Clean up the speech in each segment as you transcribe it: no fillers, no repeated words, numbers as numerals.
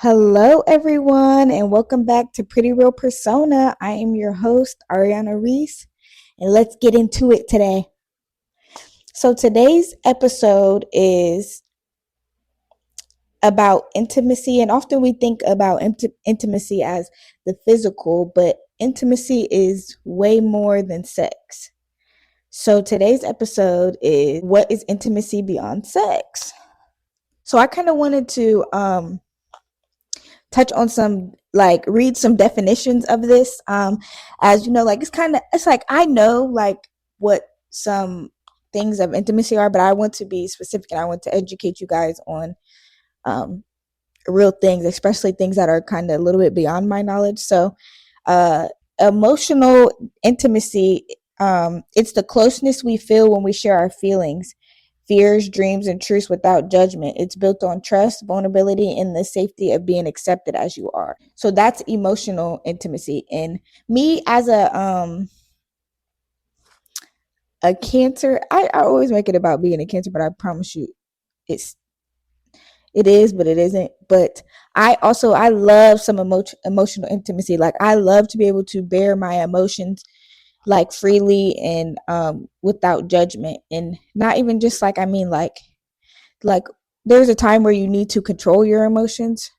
Hello, everyone, and welcome back to Pretty Real Persona. I am your host, Ariana Reese, and let's get into it today. So, today's episode is about intimacy, and often we think about intimacy as the physical, but intimacy is way more than sex. So, today's episode is what is intimacy beyond sex? So, I kind of wanted to touch on some read some definitions of this as you know, like it's like I know like what some things of intimacy are, but I want to be specific and I want to educate you guys on um real things, especially things that are kind of a little bit beyond my knowledge. So uh emotional intimacy, it's the closeness we feel when we share our feelings, fears, dreams, and truths without judgment. It's built on trust, vulnerability, and the safety of being accepted as you are. So that's emotional intimacy. And me as a Cancer, I always make it about being a Cancer, but I promise you, it's it is, but it isn't. But I love some emotional intimacy. Like I love to be able to bear my emotions like freely and without judgment, and not even just like I mean like there's a time where you need to control your emotions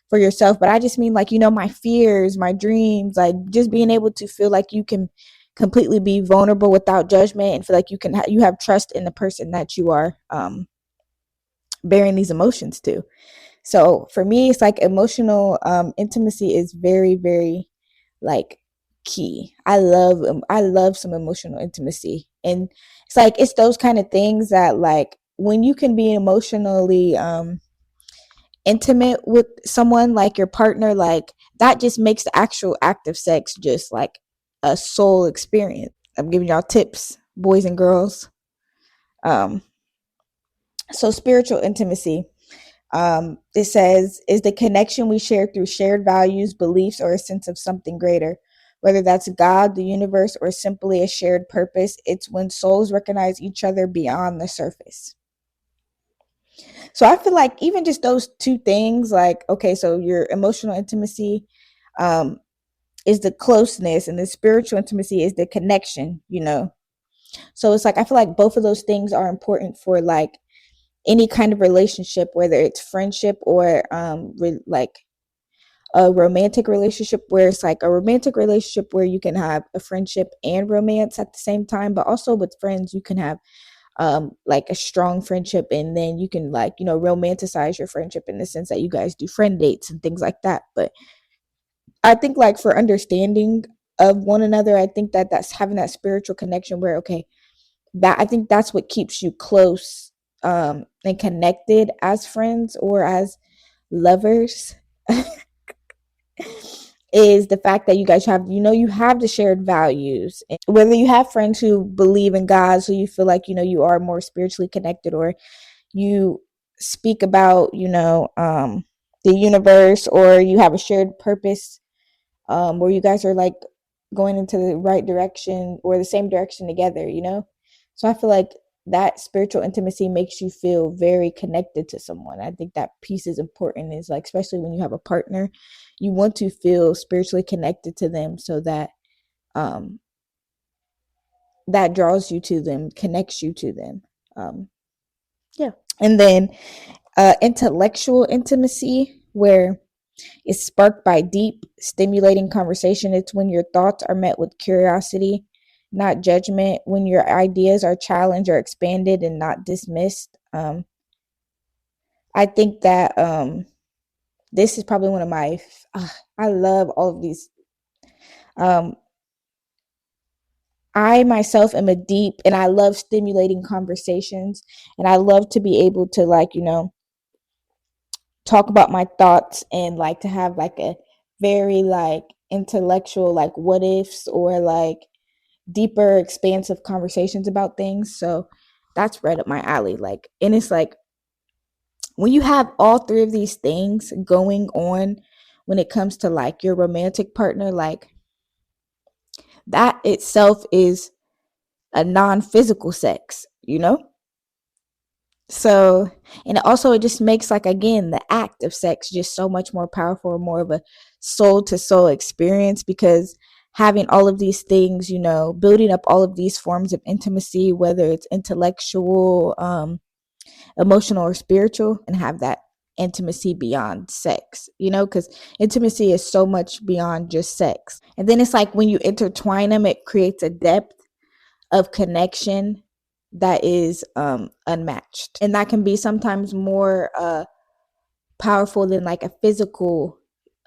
for yourself, but I just mean like, you know, my fears, my dreams, like just being able to feel like you can completely be vulnerable without judgment and feel like you have trust in the person that you are bearing these emotions to. So for me, it's like emotional intimacy is very, very like key. I love some emotional intimacy, and it's like it's those kind of things that like when you can be emotionally intimate with someone like your partner, like that just makes the actual act of sex just like a soul experience. I'm giving y'all tips, boys and girls. Um, so spiritual intimacy. It says, is the connection we share through shared values, beliefs, or a sense of something greater. Whether that's God, the universe, or simply a shared purpose, it's when souls recognize each other beyond the surface. So I feel like even just those two things, like, okay, so your emotional intimacy um, is the closeness, and the spiritual intimacy is the connection, you know? So it's like, I feel like both of those things are important for like any kind of relationship, whether it's friendship or like a romantic relationship, where it's like a romantic relationship where you can have a friendship and romance at the same time, but also with friends you can have like a strong friendship, and then you can like, you know, romanticize your friendship in the sense that you guys do friend dates and things like that. But I think like for understanding of one another, I think that that's having that spiritual connection where okay, that I think that's what keeps you close and connected as friends or as lovers. Is the fact that you guys have, you know, you have the shared values. And whether you have friends who believe in God, so you feel like, you know, you are more spiritually connected, or you speak about, you know, the universe, or you have a shared purpose, where you guys are like going into the right direction or the same direction together, you know? So I feel like that spiritual intimacy makes you feel very connected to someone. I think that piece is important, is like, especially when you have a partner, you want to feel spiritually connected to them so that um that draws you to them, connects you to them. Yeah. And then intellectual intimacy, where it's sparked by deep, stimulating conversation. It's when your thoughts are met with curiosity, not judgment, when your ideas are challenged or expanded and not dismissed. I think that this is probably one of my, I love all of these. Um, I myself am a deep, and I love stimulating conversations, and I love to be able to, like, you know, talk about my thoughts and like to have like a very like intellectual, like what ifs, or like deeper, expansive conversations about things. So that's right up my alley. Like, and it's like when you have all three of these things going on when it comes to like your romantic partner, like that itself is a non-physical sex, you know? So, and also it just makes, like, again, the act of sex just so much more powerful, more of a soul to soul experience, because having all of these things, building up all of these forms of intimacy, whether it's intellectual, emotional, or spiritual, and have that intimacy beyond sex, because intimacy is so much beyond just sex. And then it's like when you intertwine them, it creates a depth of connection that is unmatched, and that can be sometimes more powerful than like a physical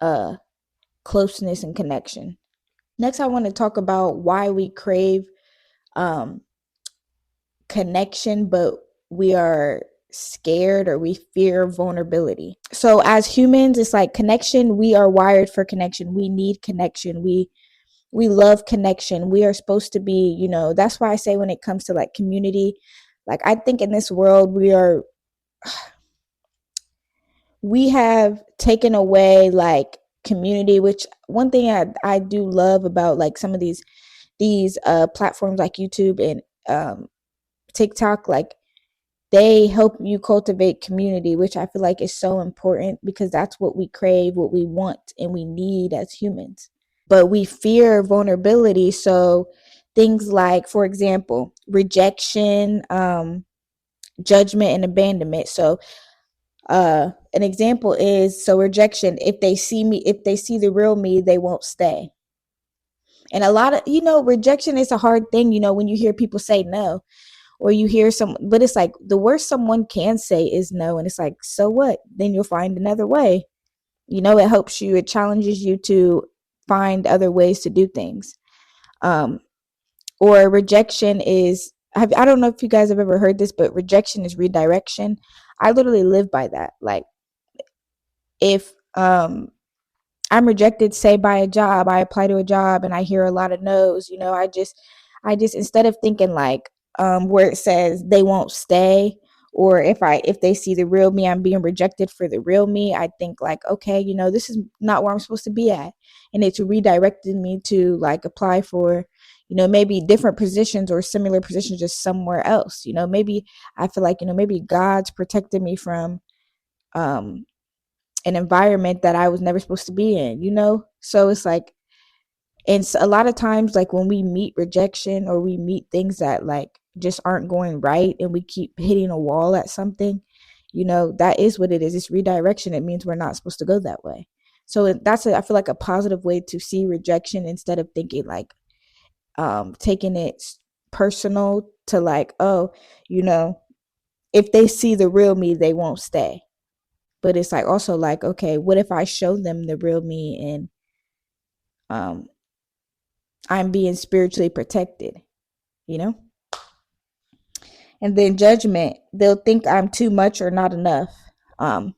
uh closeness and connection. Next, I want to talk about why we crave um connection, but we are scared, or we fear vulnerability. So as humans, it's like connection, we are wired for connection, we need connection, we love connection. We are supposed to be, that's why I say when it comes to like community, like I think in this world we have taken away like community, which one thing I do love about like some of these platforms like YouTube and TikTok, like they help you cultivate community, which I feel like is so important, because that's what we crave, what we want, and we need as humans. But we fear vulnerability. So things like, for example, rejection, judgment, and abandonment. So an example is, so rejection, if they see the real me, they won't stay. And a lot of, rejection is a hard thing, when you hear people say no, or you hear some, but it's like the worst someone can say is no. And it's like, so what? Then you'll find another way. It helps you, it challenges you to find other ways to do things. Um, or rejection is, I don't know if you guys have ever heard this, but rejection is redirection. I literally live by that. Like, if I'm rejected, say by a job, I apply to a job and I hear a lot of no's, I just instead of thinking like where it says they won't stay, or if they see the real me, I'm being rejected for the real me, I think like, okay, this is not where I'm supposed to be at. And it's redirected me to like apply for, maybe different positions or similar positions just somewhere else. Maybe I feel like, maybe God's protected me from um an environment that I was never supposed to be in. So it's like, and so a lot of times, like when we meet rejection, or we meet things that like just aren't going right, and we keep hitting a wall at something, that is what it is. It's redirection. It means we're not supposed to go that way. So I feel like a positive way to see rejection, instead of thinking like, taking it personal to like, oh, you know, if they see the real me, they won't stay. But it's like also like, okay, what if I show them the real me, and um I'm being spiritually protected, you know? And then judgment, they'll think I'm too much or not enough. Um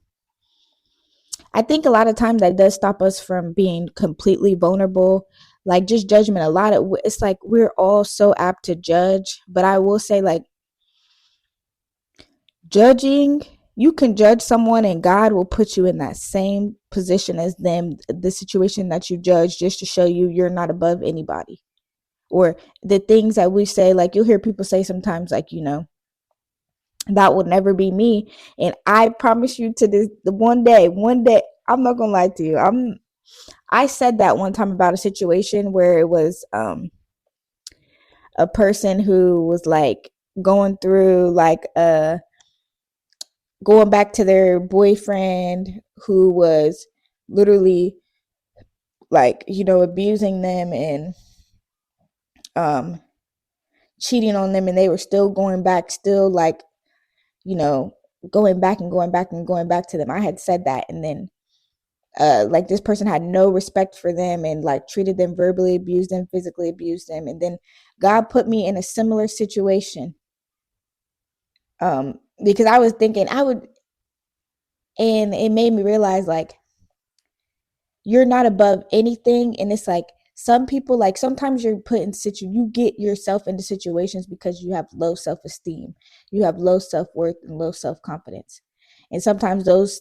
I think a lot of times that does stop us from being completely vulnerable. Like just judgment, a lot of it's like we're all so apt to judge, but I will say like judging, you can judge someone and God will put you in that same position as them, the situation that you judge, just to show you you're not above anybody. Or the things that we say, like you'll hear people say sometimes like, that will never be me. And I promise you, to this, the one day, I'm not gonna lie to you, I said that one time about a situation where it was a person who was like going through like going back to their boyfriend, who was literally like, abusing them and um cheating on them, and they were still going back, still like, you know going back and going back and going back to them. I had said that, and then like this person had no respect for them, and like treated them, verbally abused them, physically abused them. And then God put me in a similar situation, because I was thinking I would, and it made me realize like you're not above anything. And it's like some people, like sometimes you're put in you get yourself into situations because you have low self-esteem, you have low self-worth, and low self-confidence. And sometimes those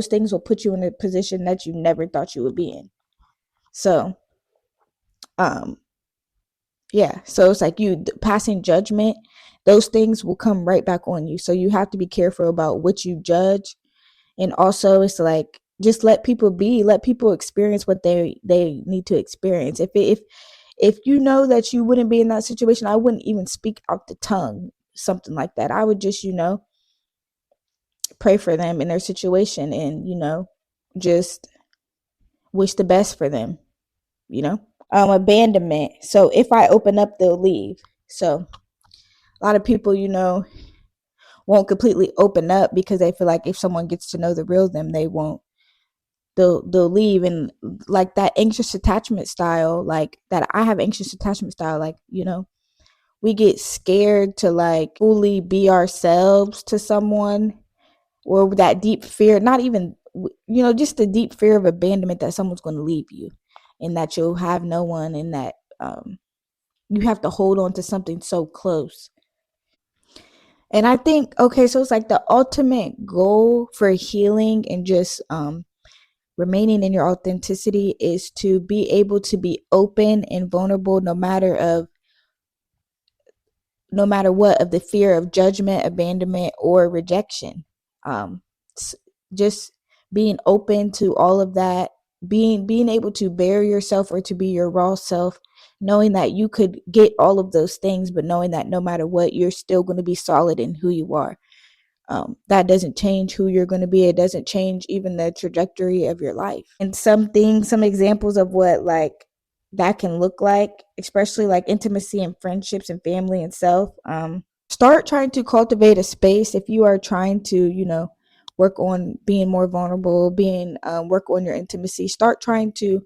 things will put you in a position that you never thought you would be in. So um yeah, so it's like you passing judgment, those things will come right back on you. So you have to be careful about what you judge. And also it's like, just let people be, let people experience what they need to experience. If you know that you wouldn't be in that situation, I wouldn't even speak out the tongue, something like that. I would just, pray for them in their situation, and, just wish the best for them, you know? Abandonment. So if I open up, they'll leave. So a lot of people, won't completely open up because they feel like if someone gets to know the real them, they won't. They'll leave. And like that anxious attachment style, like that, I have anxious attachment style, like, we get scared to like fully be ourselves to someone, or that deep fear, not even, just the deep fear of abandonment, that someone's going to leave you and that you'll have no one, and that you have to hold on to something so close. And I think, okay, so it's like the ultimate goal for healing and just remaining in your authenticity is to be able to be open and vulnerable, no matter what, of the fear of judgment, abandonment, or rejection. Um, just being open to all of that, being able to bear yourself, or to be your raw self, knowing that you could get all of those things, but knowing that no matter what, you're still going to be solid in who you are. That doesn't change who you're going to be. It doesn't change even the trajectory of your life. And some examples of what like that can look like, especially like intimacy and friendships and family and self. Start trying to cultivate a space if you are trying to, work on being more vulnerable, being work on your intimacy. Start trying to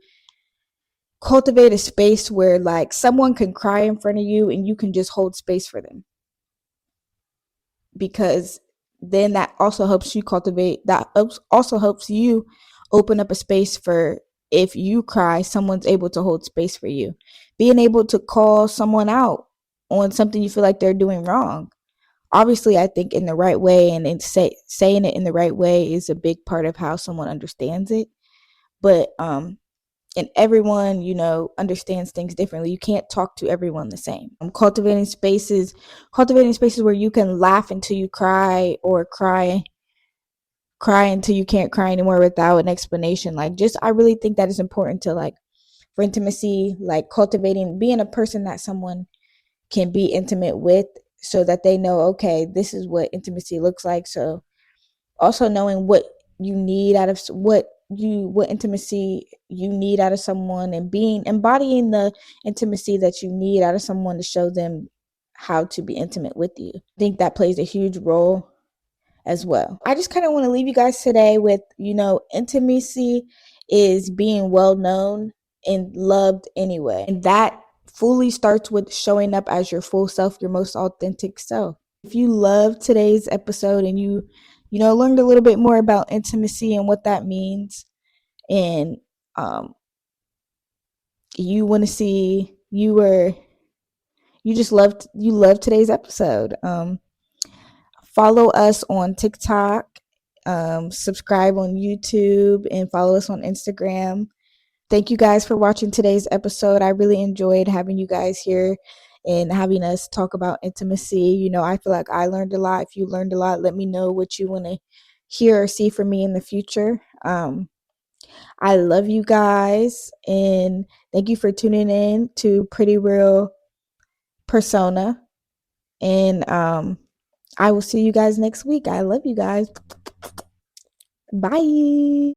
cultivate a space where like someone can cry in front of you and you can just hold space for them, because then that also helps you also helps you open up a space for, if you cry, someone's able to hold space for you. Being able to call someone out on something you feel like they're doing wrong, obviously, I think in the right way, and saying it in the right way is a big part of how someone understands it. But and everyone, understands things differently. You can't talk to everyone the same. Cultivating spaces where you can laugh until you cry, or cry until you can't cry anymore without an explanation. Like, just, I really think that is important to, like, for intimacy, like cultivating, being a person that someone can be intimate with, so that they know, okay, this is what intimacy looks like. So also knowing what you need out of what intimacy you need out of someone, and embodying the intimacy that you need out of someone to show them how to be intimate with you. I think that plays a huge role as well. I just kind of want to leave you guys today with, intimacy is being well known and loved anyway. And that fully starts with showing up as your full self, your most authentic self. If you love today's episode and you learned a little bit more about intimacy and what that means, and you want to see you loved today's episode, follow us on TikTok, subscribe on YouTube, and follow us on Instagram. Thank you guys for watching today's episode. I really enjoyed having you guys here and having us talk about intimacy. I feel like I learned a lot. If you learned a lot, let me know what you want to hear or see from me in the future. I love you guys, and thank you for tuning in to Pretty Real Persona. And I will see you guys next week. I love you guys. Bye.